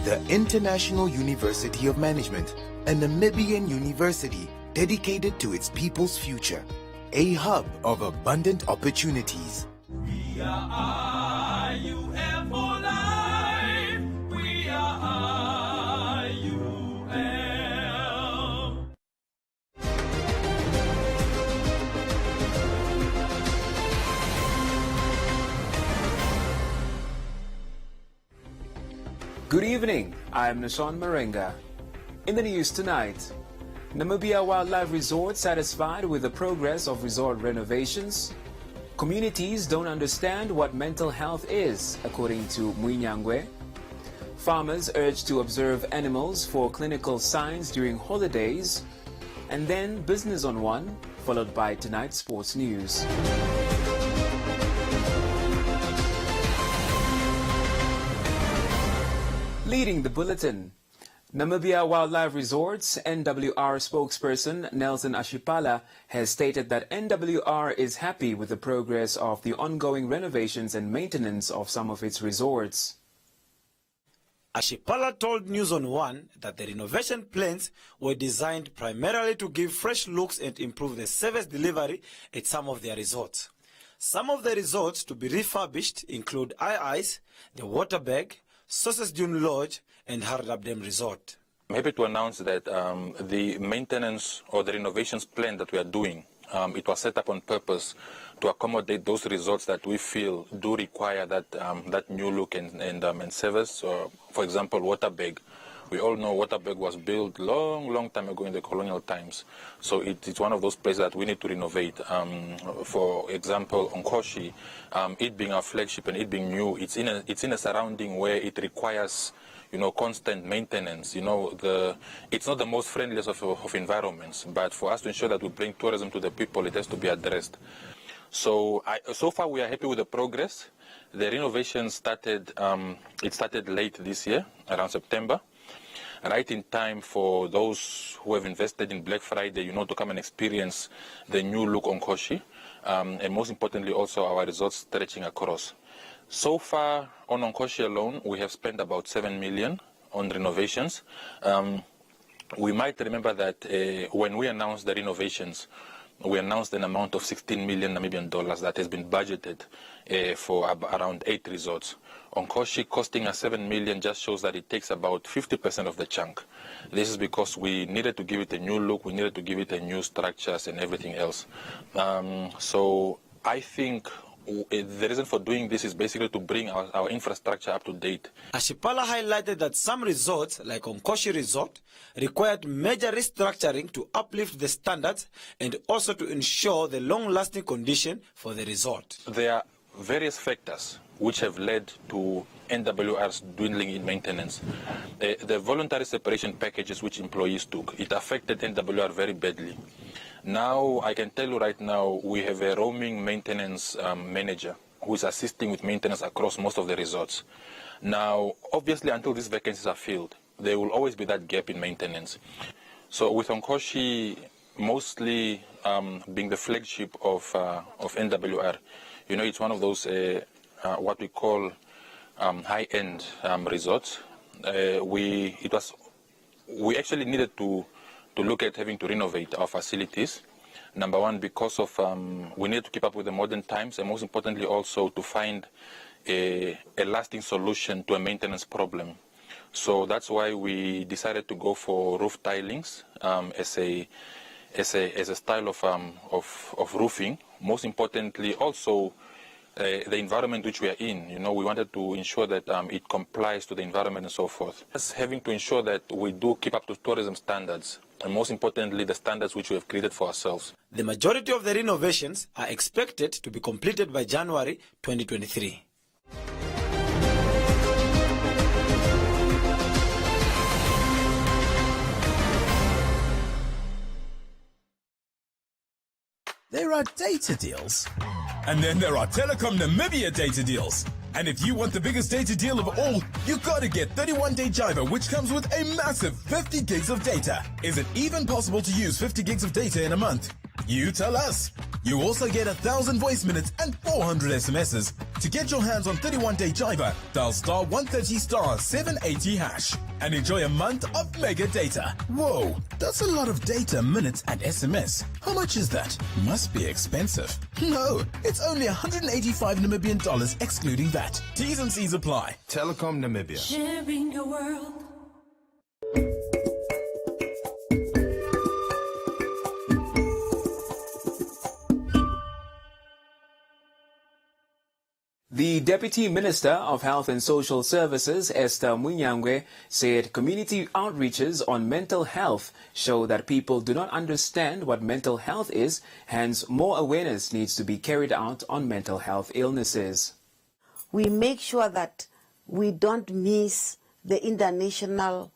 The International University of Management, a Namibian university dedicated to its people's future, a hub of abundant opportunities. We are IUM for life. We are IUM. Good evening, I'm Nashon Marenga. In the news tonight, Namibia Wildlife Resort satisfied with the progress of resort renovations. Communities don't understand what mental health is, according to Muinyangwe. Farmers urged to observe animals for clinical signs during holidays. And then Business on One, followed by tonight's sports news. Leading the bulletin, Namibia Wildlife Resorts NWR spokesperson Nelson Ashipala has stated that NWR is happy with the progress of the ongoing renovations and maintenance of some of its resorts. Ashipala told News on One that the renovation plans were designed primarily to give fresh looks and improve the service delivery at some of their resorts. Some of the resorts to be refurbished include Ice, the Waterbag, Sources Dune Lodge, and Hardabdem Resort. I'm happy to announce that the maintenance or the renovations plan that we are doing, it was set up on purpose to accommodate those resorts that we feel do require that new look and service. For example, Waterbag. We all know Waterbag was built long time ago in the colonial times. So it's one of those places that we need to renovate. For example, Onkoshi, it being our flagship and it being new, it's in a surrounding where it requires, constant maintenance. It's not the most friendliest of environments, but for us to ensure that we bring tourism to the people, it has to be addressed. So far we are happy with the progress. The renovation started late this year, around September. Right in time for those who have invested in Black Friday, to come and experience the new look on Koshi, and most importantly also our resorts stretching across. So far on Onkoshi alone, we have spent about 7 million on renovations. We might remember that when we announced the renovations, we announced an amount of 16 million Namibian dollars that has been budgeted for around 8 resorts. Onkoshi costing us 7 million just shows that it takes about 50% of the chunk. This is because we needed to give it a new look, we needed to give it a new structures and everything else. So I think the reason for doing this is basically to bring our infrastructure up to date. Ashipala highlighted that some resorts, like Onkoshi Resort, required major restructuring to uplift the standards and also to ensure the long-lasting condition for the resort. There are various factors which have led to NWR's dwindling in maintenance. The voluntary separation packages which employees took, it affected NWR very badly. Now, I can tell you right now, we have a roaming maintenance manager who is assisting with maintenance across most of the resorts. Now, obviously, until these vacancies are filled, there will always be that gap in maintenance. So with Onkoshi mostly being the flagship of NWR, it's one of those what we call high-end resorts. We actually needed to look at having to renovate our facilities. Number one, because of we need to keep up with the modern times, and most importantly also to find a lasting solution to a maintenance problem. So that's why we decided to go for roof tilings as a style of roofing. Most importantly also the environment which we are in, we wanted to ensure that it complies to the environment and so forth. Just having to ensure that we do keep up to tourism standards, and most importantly, the standards which we have created for ourselves. The majority of the renovations are expected to be completed by January 2023. there are data deals. And then there are Telecom Namibia data deals. And if you want the biggest data deal of all, you gotta get 31-day Jiva, which comes with a massive 50 gigs of data. Is it even possible to use 50 gigs of data in a month? You tell us. You also get 1,000 voice minutes and 400 SMSs. To get your hands on 31-day Jiva, dial star 130 star 780 hash and enjoy a month of mega data. Whoa, that's a lot of data, minutes and SMS. How much is that? Must be expensive. No, it's only 185 Namibian dollars excluding VAT. T's and C's apply. Telecom Namibia. Sharing your world. The Deputy Minister of Health and Social Services, Esther Munyangwe, said community outreaches on mental health show that people do not understand what mental health is, hence more awareness needs to be carried out on mental health illnesses. We make sure that we don't miss the international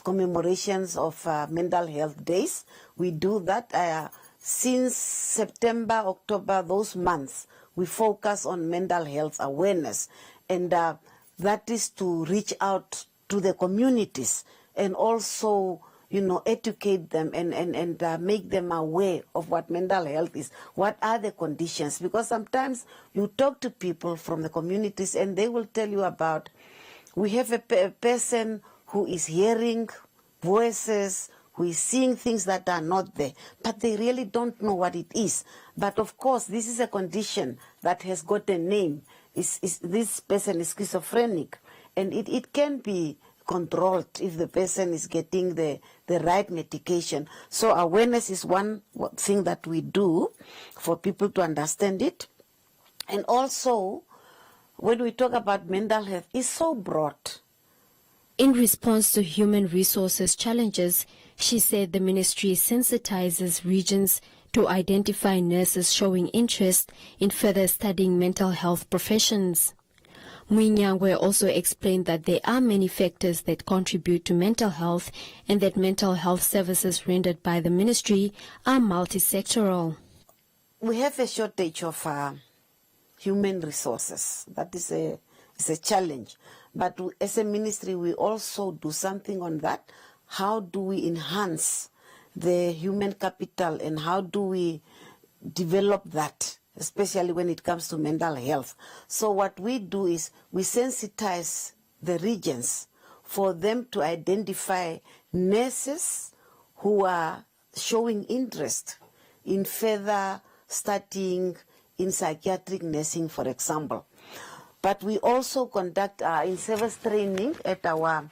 commemorations of mental health days. We do that since September, October, those months. We focus on mental health awareness, and that is to reach out to the communities and also, educate them and make them aware of what mental health is. What are the conditions? Because sometimes you talk to people from the communities and they will tell you about, we have a person who is hearing voices, who is seeing things that are not there, but they really don't know what it is. But of course, this is a condition that has got a name. This person is schizophrenic, and it can be controlled if the person is getting the right medication. So awareness is one thing that we do for people to understand it. And also, when we talk about mental health, it's so broad. In response to human resources challenges, she said the ministry sensitizes regions to identify nurses showing interest in further studying mental health professions. Muinyangwe also explained that there are many factors that contribute to mental health and that mental health services rendered by the ministry are multi-sectoral. We have a shortage of human resources. That is a challenge. But as a ministry, we also do something on that. How do we enhance the human capital and how do we develop that, especially when it comes to mental health? So what we do is we sensitize the regions for them to identify nurses who are showing interest in further studying in psychiatric nursing, for example. But we also conduct in-service training at our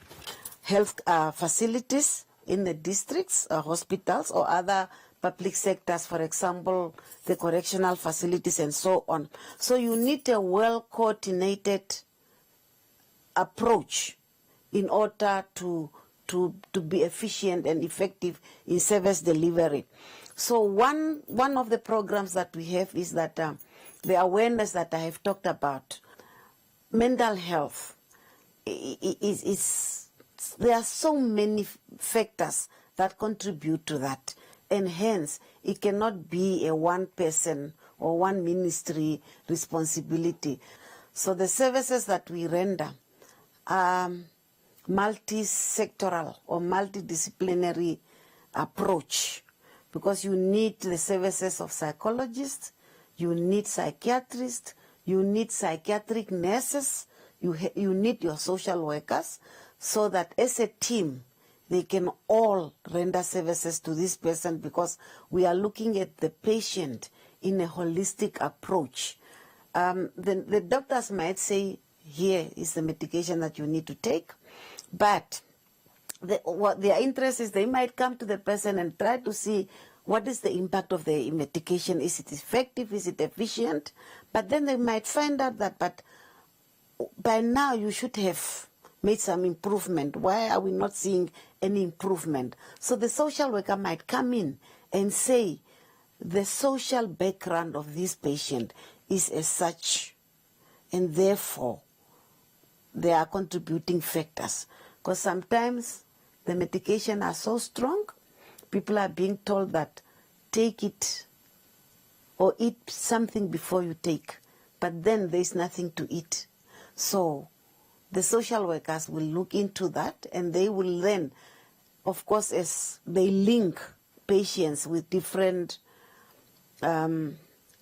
health facilities in the districts, hospitals, or other public sectors, for example, the correctional facilities and so on. So you need a well-coordinated approach in order to be efficient and effective in service delivery. So one of the programs that we have is that the awareness that I have talked about. Mental health there are so many factors that contribute to that, and hence it cannot be a one person or one ministry responsibility. So the services that we render are multi-sectoral or multidisciplinary approach, because you need the services of psychologists, you need psychiatrists, you need psychiatric nurses, you need your social workers, so that as a team, they can all render services to this person, because we are looking at the patient in a holistic approach. The doctors might say, here is the medication that you need to take, but what their interest is, they might come to the person and try to see what is the impact of the medication. Is it effective? Is it efficient? But then they might find out that, but by now you should have made some improvement. Why are we not seeing any improvement? So the social worker might come in and say, the social background of this patient is as such, and therefore there are contributing factors. Because sometimes the medication are so strong, people are being told that take it or eat something before you take, but then there's nothing to eat. So the social workers will look into that, and they will then, of course, as they link patients with different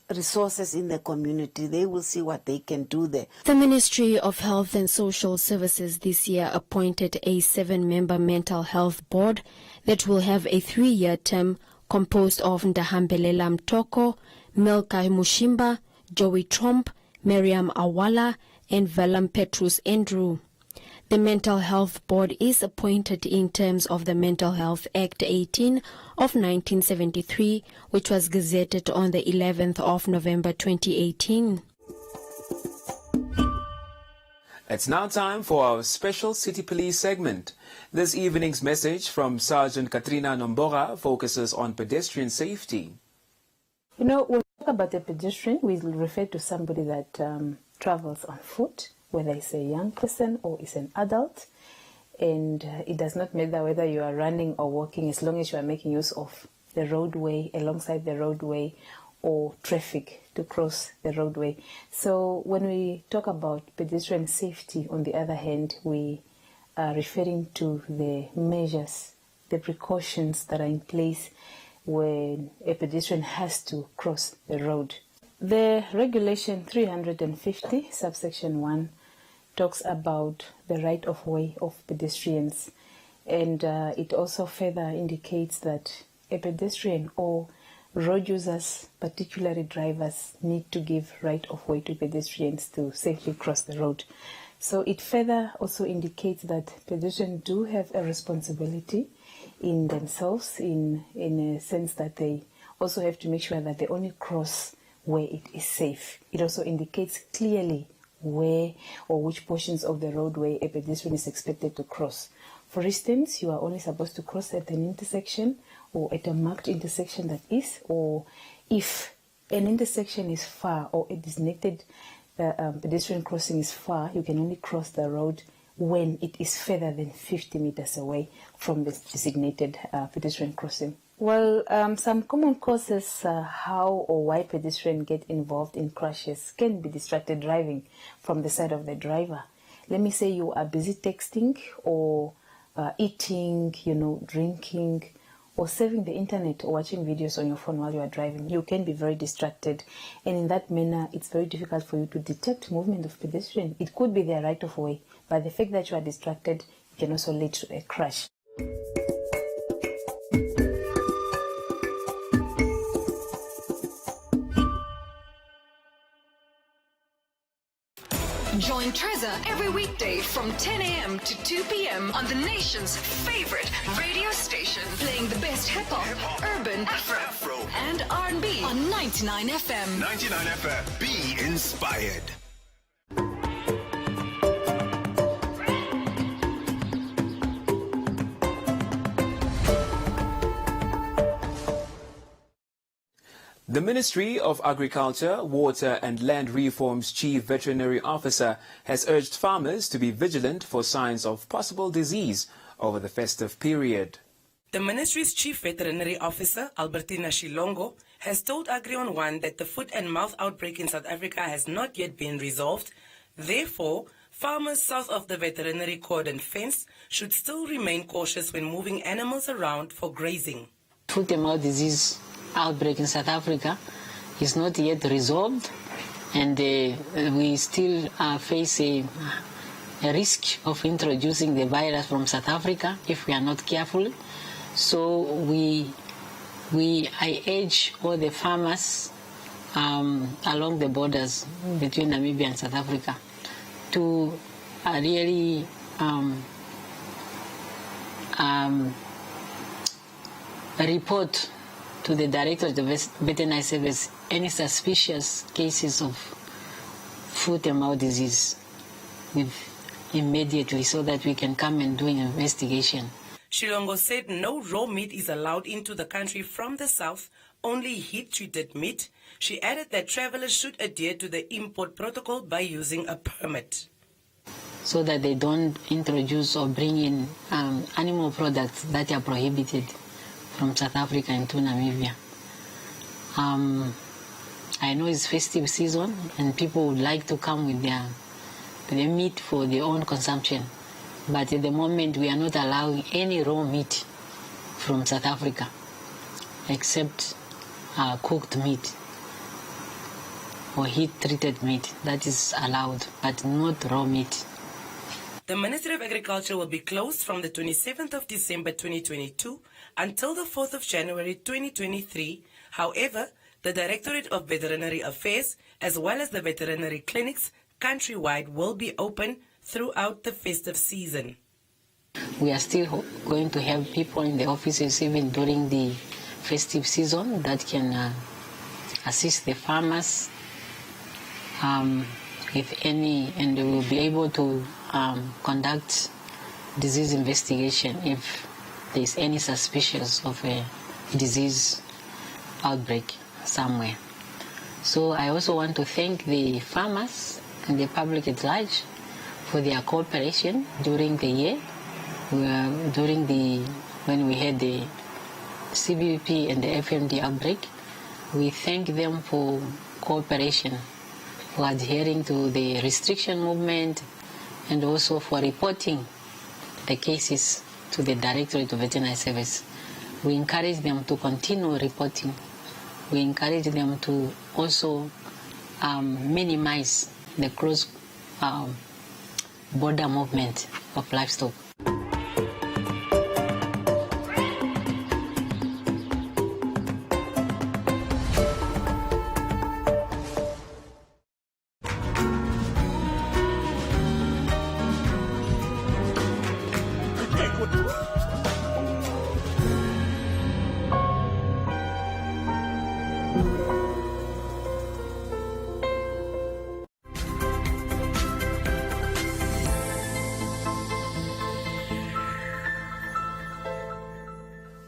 resources in the community, they will see what they can do there. The Ministry of Health and Social Services this year appointed a 7-member mental health board that will have a 3-year term composed of Ndahambelela Mtoko, Milka Mushimba, Joey Tromp, Miriam Awala, and Velam Petrus Andrew. The Mental Health Board is appointed in terms of the Mental Health Act 18 of 1973, which was gazetted on the 11th of November 2018. It's now time for our special City Police segment. This evening's message from Sergeant Katrina Nombora focuses on pedestrian safety. You know, when we talk about a pedestrian, we refer to somebody that travels on foot, whether it's a young person or it's an adult. And it does not matter whether you are running or walking, as long as you are making use of the roadway, alongside the roadway, or traffic to cross the roadway. So when we talk about pedestrian safety, on the other hand, we are referring to the measures, the precautions that are in place when a pedestrian has to cross the road. The regulation 350, subsection 1, talks about the right of way of pedestrians, and it also further indicates that a pedestrian or road users, particularly drivers, need to give right of way to pedestrians to safely cross the road. So it further also indicates that pedestrians do have a responsibility in themselves, in a sense that they also have to make sure that they only cross where it is safe. It also indicates clearly where or which portions of the roadway a pedestrian is expected to cross. For instance, you are only supposed to cross at an intersection or at a marked intersection that is, or if an intersection is far or a designated pedestrian crossing is far, you can only cross the road when it is further than 50 meters away from the designated pedestrian crossing. Well, some common causes how or why pedestrians get involved in crashes can be distracted driving from the side of the driver. Let me say you are busy texting or eating, drinking, or surfing the internet or watching videos on your phone while you are driving. You can be very distracted, and in that manner, it's very difficult for you to detect movement of pedestrian. It could be their right of way, but the fact that you are distracted can also lead to a crash. Join Trezor every weekday from 10 a.m. to 2 p.m. on the nation's favorite radio station, playing the best hip-hop, urban, Afro, and R&B on 99 FM. 99 FM. Be inspired. The Ministry of Agriculture, Water and Land Reform's Chief Veterinary Officer has urged farmers to be vigilant for signs of possible disease over the festive period. The Ministry's Chief Veterinary Officer, Albertina Shilongo, has told Agri-On One that the foot and mouth outbreak in South Africa has not yet been resolved. Therefore, farmers south of the veterinary cordon fence should still remain cautious when moving animals around for grazing. Foot and mouth disease outbreak in South Africa is not yet resolved, and we still face a risk of introducing the virus from South Africa if we are not careful. So I urge all the farmers along the borders between Namibia and South Africa to really report to the Director of the Veterinary Service any suspicious cases of foot and mouth disease immediately, so that we can come and do an investigation. Shilongo said no raw meat is allowed into the country from the south, only heat-treated meat. She added that travelers should adhere to the import protocol by using a permit, so that they don't introduce or bring in animal products that are prohibited from South Africa into Namibia. I know it's festive season and people would like to come with their meat for their own consumption. But at the moment, we are not allowing any raw meat from South Africa, except cooked meat or heat-treated meat. That is allowed, but not raw meat. The Ministry of Agriculture will be closed from the 27th of December 2022 until the 4th of January 2023. However, the Directorate of Veterinary Affairs, as well as the veterinary clinics countrywide, will be open throughout the festive season. We are still going to have people in the offices even during the festive season that can assist the farmers if any, and we will be able to conduct disease investigation if there is any suspicious of a disease outbreak somewhere. So I also want to thank the farmers and the public at large for their cooperation during the year, when we had the CBP and the FMD outbreak. We thank them for cooperation, for adhering to the restriction movement, and also for reporting the cases to the Directorate of Veterinary Service. We encourage them to continue reporting. We encourage them to also minimize the cross border movement of livestock.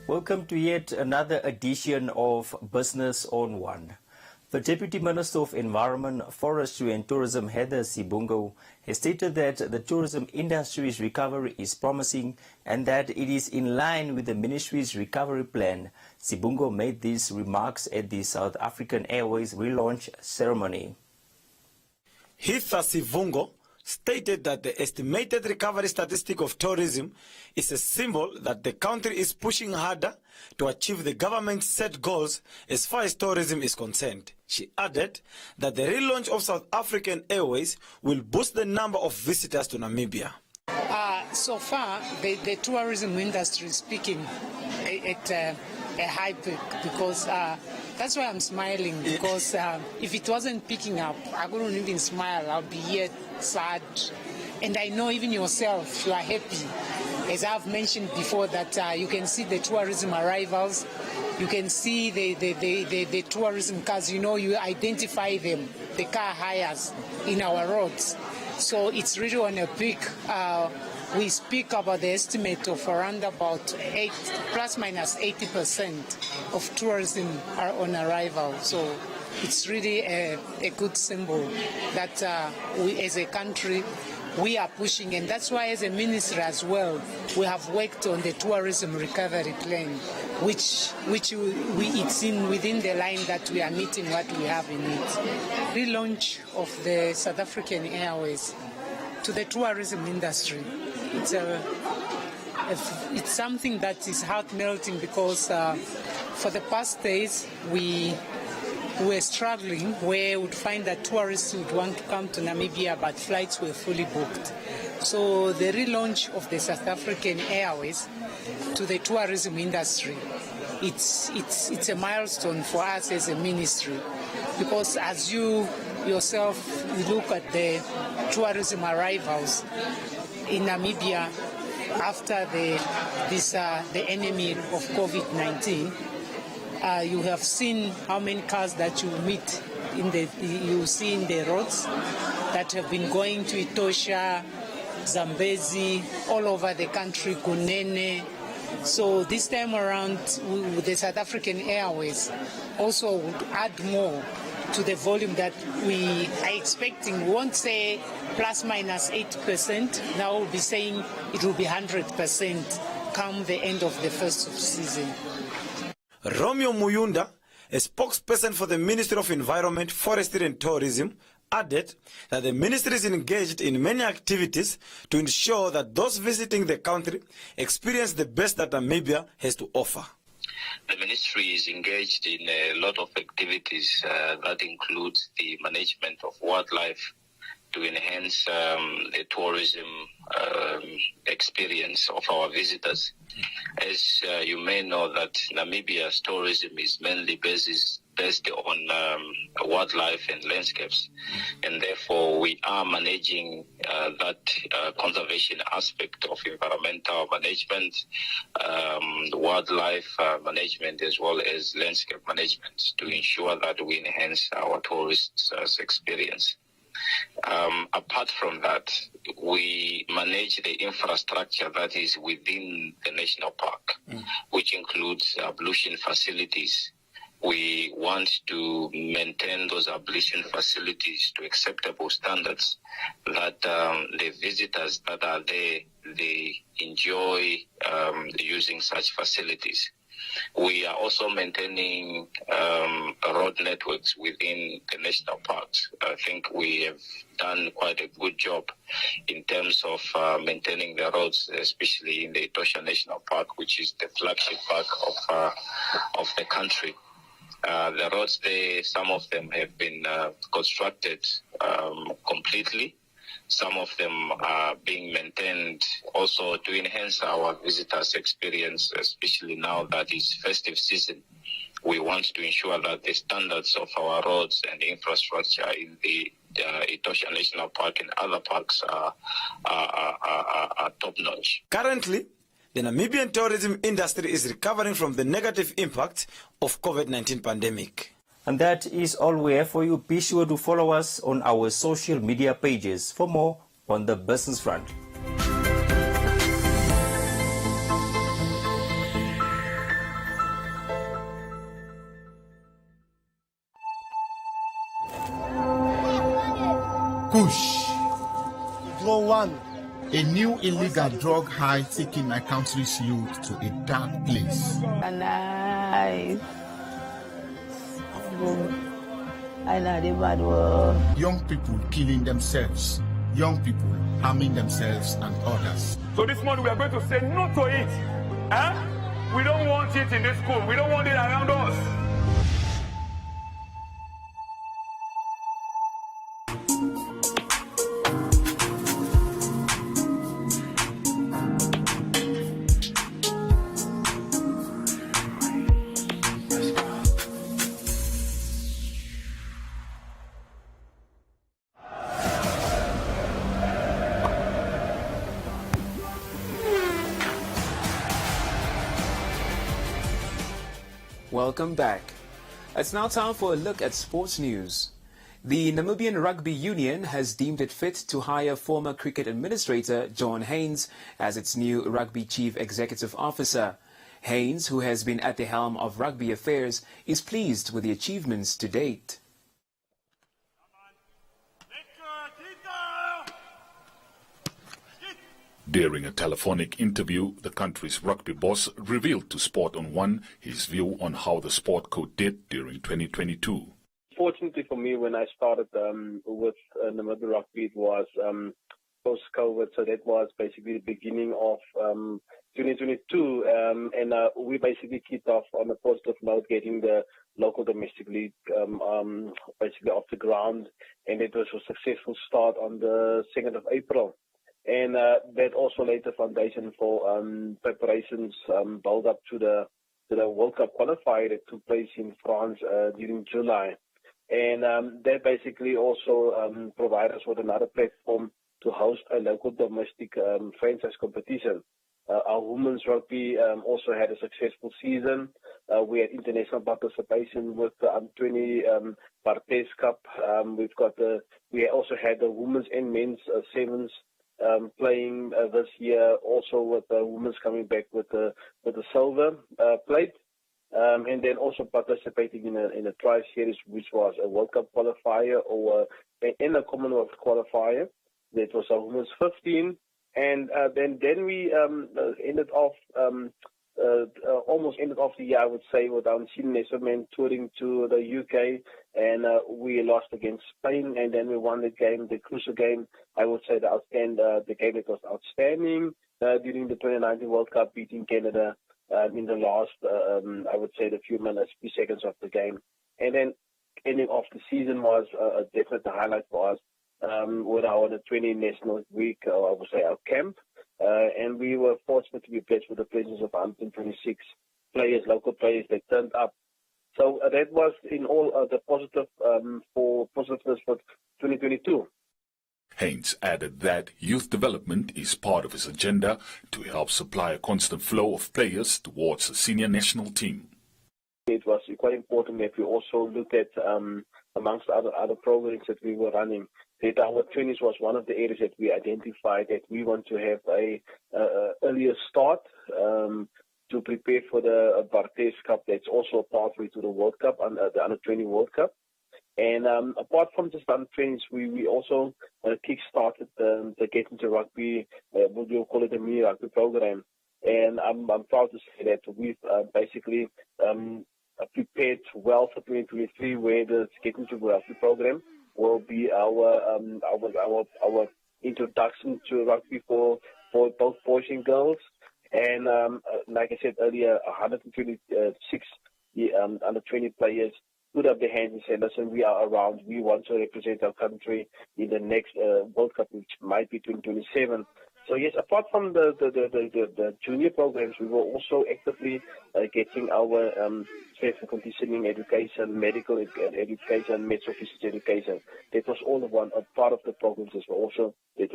Welcome to yet another edition of Business on One. The Deputy Minister of Environment, Forestry and Tourism, Heather Sibungo, has stated that the tourism industry's recovery is promising and that it is in line with the ministry's recovery plan. Sibungo made these remarks at the South African Airways relaunch ceremony. Heather Sibungo stated that the estimated recovery statistic of tourism is a symbol that the country is pushing harder to achieve the government's set goals as far as tourism is concerned. She added that the relaunch of South African Airways will boost the number of visitors to Namibia. So far, the tourism industry is speaking at a high peak because that's why I'm smiling, because if it wasn't picking up, I wouldn't even smile. I'll be here sad. And I know even yourself, you are happy. As I've mentioned before, that you can see the tourism arrivals, you can see the tourism cars, you know, you identify them, the car hires in our roads. So it's really on a peak. We speak about the estimate of around about plus minus 80% of tourism are on arrival. So it's really a good symbol that we as a country, we are pushing, and that's why as a ministry as well, we have worked on the tourism recovery plan, which it's within the line that we are meeting what we have in it. Relaunch of the South African Airways to the tourism industry. It's something that is heart-melting because for the past days we were struggling where we would find that tourists would want to come to Namibia but flights were fully booked. So the relaunch of the South African Airways to the tourism industry, it's a milestone for us as a ministry, because as you yourself look at the tourism arrivals in Namibia after the enemy of COVID-19, you have seen how many cars that you meet you see in the roads that have been going to Etosha, Zambezi, all over the country, Kunene. So this time around, the South African Airways also would add more to the volume that we are expecting. We won't say plus minus 8%. Now we'll be saying it will be 100% come the end of the first season. Romeo Muyunda a spokesperson for the Ministry of Environment, Forestry and Tourism, added that the ministry is engaged in many activities to ensure that those visiting the country experience the best that Namibia has to offer. The ministry is engaged in a lot of activities that includes the management of wildlife to enhance the tourism experience of our visitors. As you may know, that Namibia's tourism is mainly based on wildlife and landscapes, and therefore we are managing that conservation aspect of environmental management, wildlife management, as well as landscape management to ensure that we enhance our tourists' experience. Apart from that, we manage the infrastructure that is within the national park, which includes ablution facilities. We want to maintain those ablution facilities to acceptable standards that the visitors that are there, they enjoy using such facilities. We are also maintaining road networks within the national parks. I think we have done quite a good job in terms of maintaining the roads, especially in the Etosha National Park, which is the flagship park of the country. The roads there, some of them have been constructed completely. Some of them are being maintained also to enhance our visitors' experience, especially now that it's festive season. We want to ensure that the standards of our roads and infrastructure in the Etosha National Park and other parks are top-notch. Currently, the Namibian tourism industry is recovering from the negative impact of COVID-19 pandemic. And that is all we have for you. Be sure to follow us on our social media pages for more on the business front. Push. Flow 1. A new illegal drug high taking my country's youth to a dark place. Nice. I know the bad word. Young people killing themselves. Young people harming themselves and others. So this morning we are going to say no to it. We don't want it in this school. We don't want it around us. Welcome back. It's now time for a look at sports news. The Namibian Rugby Union has deemed it fit to hire former cricket administrator John Haynes as its new rugby chief executive officer. Haynes, who has been at the helm of rugby affairs, is pleased with the achievements to date. During a telephonic interview, the country's rugby boss revealed to Sport on One his view on how the sport code did during 2022. Fortunately for me, when I started with Namibia Rugby, it was post-COVID, so that was basically the beginning of 2022, and we basically kicked off on a positive note, getting the local domestic league basically off the ground, and it was a successful start on the 2nd of April. And that also laid the foundation for preparations build up to the World Cup qualifier that took place in France during July. And that basically also provided us with another platform to host a local domestic franchise competition. Our women's rugby also had a successful season. We had international participation with the U20 Bartes Cup. We also had the women's and men's sevens playing this year, also with the women's coming back with the silver plate, and then also participating in a tri series, which was a World Cup qualifier or in a Commonwealth qualifier. That was our women's 15, and then we ended off almost ended off the year, I would say, with our senior national men touring to the UK, and we lost against Spain, and then we won the game, the crucial game. I would say the game that was outstanding during the 2019 World Cup, beating Canada in the last, I would say, the few seconds of the game. And then ending off the season was a definite highlight for us with our 20 National Week, I would say our camp. And we were fortunate to be blessed with the presence of 126 players, local players that turned up. So that was in all the positiveness for 2022. Haynes added that youth development is part of his agenda to help supply a constant flow of players towards the senior national team. It was quite important that we also looked at, amongst other programs that we were running, that our 20s was one of the areas that we identified that we want to have a earlier start to prepare for the Bartes Cup. That's also a pathway to the World Cup, the Under-20 World Cup. And apart from just Under-20s, we also kick-started the Get Into Rugby, what we'll call it a mini rugby program. And I'm proud to say that we've basically prepared well for 2023, where the Get Into Rugby program will be our introduction to rugby for both boys and girls. And like I said earlier, 126 under 20 players put up their hands and said, listen, we are around. We want to represent our country in the next World Cup, which might be 2027. So yes, apart from the junior programs, we were also actively getting our strength and conditioning education, medical education, med officers education. That was all a part of the programs that were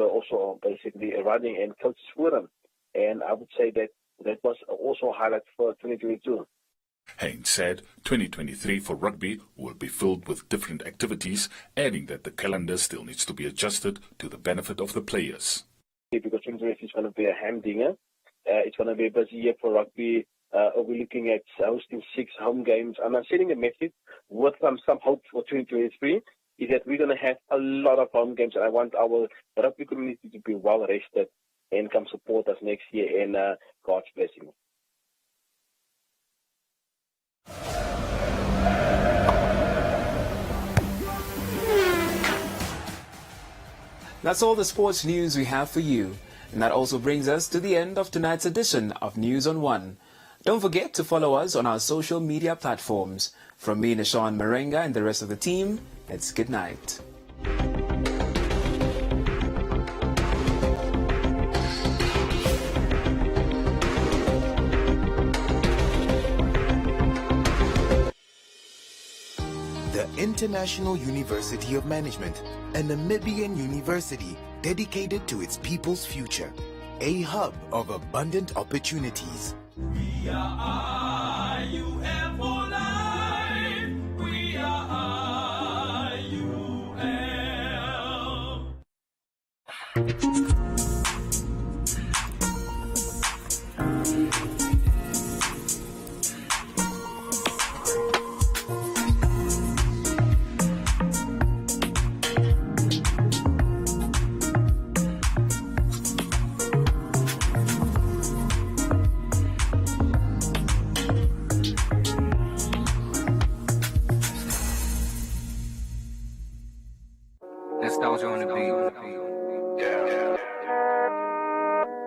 also basically running and coaches for them. And I would say that was also a highlight for 2022. Haynes said 2023 for rugby will be filled with different activities, adding that the calendar still needs to be adjusted to the benefit of the players. Because 2023 is going to be a hamdinger. It's going to be a busy year for rugby. We're looking at hosting 6 home games. And I'm setting a message with some hope for 2023 is that we're going to have a lot of home games. And I want our rugby community to be well rested and come support us next year. And God's blessing. That's all the sports news we have for you. And that also brings us to the end of tonight's edition of News on One. Don't forget to follow us on our social media platforms. From me, Nishan Marenga, and the rest of the team, it's good night. The International University of Management, a Namibian university dedicated to its people's future, a hub of abundant opportunities. We are IUM for life. We are IUM. Nostalgia on the beat. Yeah.